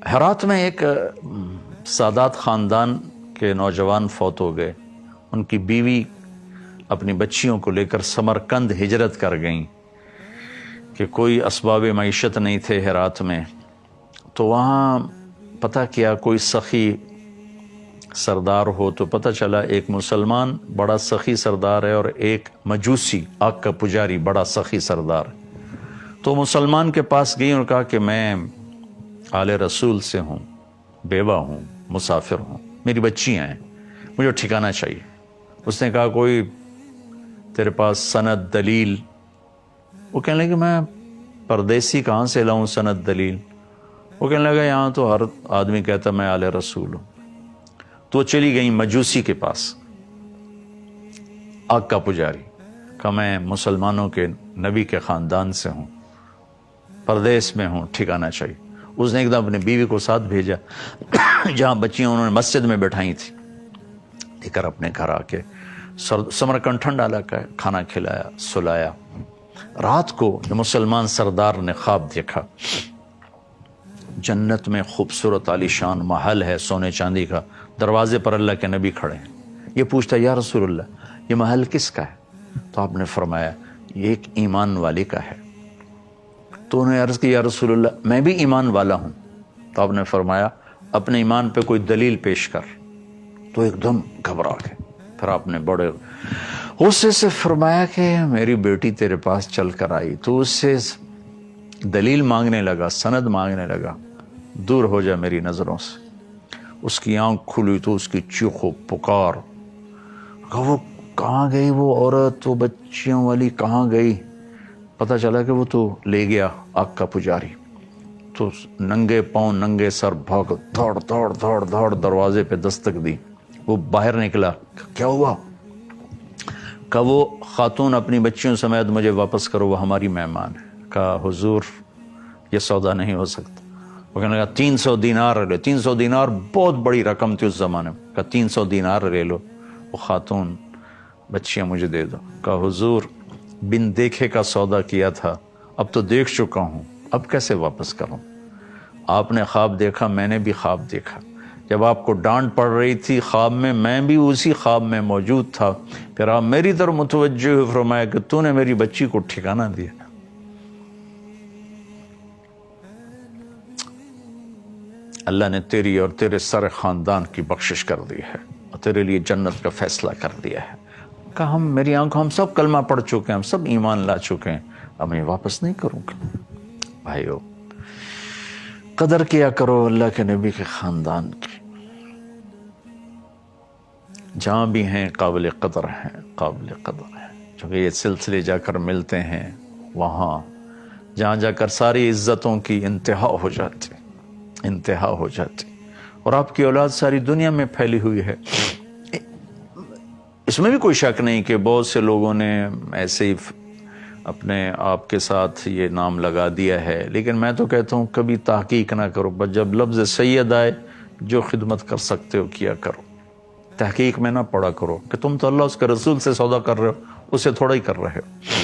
ہرات میں ایک سادات خاندان کے نوجوان فوت ہو گئے. ان کی بیوی اپنی بچیوں کو لے کر سمرقند ہجرت کر گئیں کہ کوئی اسباب معیشت نہیں تھے ہرات میں. تو وہاں پتہ کیا کوئی سخی سردار ہو، تو پتہ چلا ایک مسلمان بڑا سخی سردار ہے اور ایک مجوسی آگ کا پجاری بڑا سخی سردار ہے. تو مسلمان کے پاس گئی اور کہا کہ میں آل رسول سے ہوں، بیوہ ہوں، مسافر ہوں، میری بچیاں ہیں، مجھے ٹھکانا چاہیے. اس نے کہا کوئی تیرے پاس سند دلیل؟ وہ کہنے لگے میں پردیسی کہاں سے لاؤں سند دلیل؟ وہ کہنے لگا یہاں تو ہر آدمی کہتا میں آل رسول ہوں. تو چلی گئی مجوسی کے پاس، آگ کا پجاری، کہ میں مسلمانوں کے نبی کے خاندان سے ہوں، پردیس میں ہوں، ٹھکانا چاہیے. اس نے ایک دم اپنی بیوی کو ساتھ بھیجا جہاں بچیاں انہوں نے مسجد میں بٹھائی تھی، لے کر اپنے گھر آ کے سمرقند ٹھنڈا علاقہ ہے، کھانا کھلایا، سلایا. رات کو یہ مسلمان سردار نے خواب دیکھا، جنت میں خوبصورت عالیشان محل ہے سونے چاندی کا، دروازے پر اللہ کے نبی کھڑے ہیں. یہ پوچھتا یا رسول اللہ یہ محل کس کا ہے؟ تو آپ نے فرمایا یہ ایک ایمان والے کا ہے. تو انہوں نے عرض کی یا رسول اللہ میں بھی ایمان والا ہوں. تو آپ نے فرمایا اپنے ایمان پہ کوئی دلیل پیش کر. تو ایک دم گھبرا گئے. پھر آپ نے بڑے غصے سے فرمایا کہ میری بیٹی تیرے پاس چل کر آئی، تو اس سے دلیل مانگنے لگا، سند مانگنے لگا، دور ہو جا میری نظروں سے. اس کی آنکھ کھلی تو اس کی چیخ و پکار، وہ کہاں گئی وہ عورت، وہ بچیوں والی کہاں گئی؟ پتہ چلا کہ وہ تو لے گیا آگ کا پجاری. تو ننگے پاؤں ننگے سر بھاگ دوڑ دوڑ دوڑ دوڑ دروازے پہ دستک دی. وہ باہر نکلا، کیا ہوا؟ کہ وہ خاتون اپنی بچیوں سمیت مجھے واپس کرو، وہ ہماری مہمان ہے. کہا حضور یہ سودا نہیں ہو سکتا. وہ کہنے لگا 300 دینار لے. 300 دینار بہت بڑی رقم تھی اس زمانے میں. کہا 300 دینار لے لو، وہ خاتون بچیاں مجھے دے دو. کہا حضور بن دیکھے کا سودا کیا تھا، اب تو دیکھ چکا ہوں، اب کیسے واپس کروں؟ آپ نے خواب دیکھا، میں نے بھی خواب دیکھا. جب آپ کو ڈانٹ پڑ رہی تھی خواب میں بھی اسی خواب میں موجود تھا. پھر آپ میری طرف متوجہ ہوئے، فرمایا کہ تو نے میری بچی کو ٹھکانہ دیا. اللہ نے تیری اور تیرے سارے خاندان کی بخشش کر دی ہے اور تیرے لیے جنت کا فیصلہ کر دیا ہے. کہا میری آنکھوں ہم سب کلمہ پڑھ چکے ہیں، ہم سب ایمان لا چکے ہیں، اب میں واپس نہیں کروں گا. بھائیو قدر کیا کرو اللہ کے نبی کے خاندان کی. جہاں بھی ہیں قابل قدر ہیں، قابل قدر ہیں. چونکہ یہ سلسلے جا کر ملتے ہیں وہاں جہاں جا کر ساری عزتوں کی انتہا ہو جاتی، انتہا ہو جاتی. اور آپ کی اولاد ساری دنیا میں پھیلی ہوئی ہے. اس میں بھی کوئی شک نہیں کہ بہت سے لوگوں نے ایسے ہی اپنے آپ کے ساتھ یہ نام لگا دیا ہے، لیکن میں تو کہتا ہوں کبھی تحقیق نہ کرو. بس جب لفظ سید آئے جو خدمت کر سکتے ہو کیا کرو. تحقیق میں نہ پڑا کرو کہ تم تو اللہ اس کے رسول سے سودا کر رہے ہو، اسے تھوڑا ہی کر رہے ہو.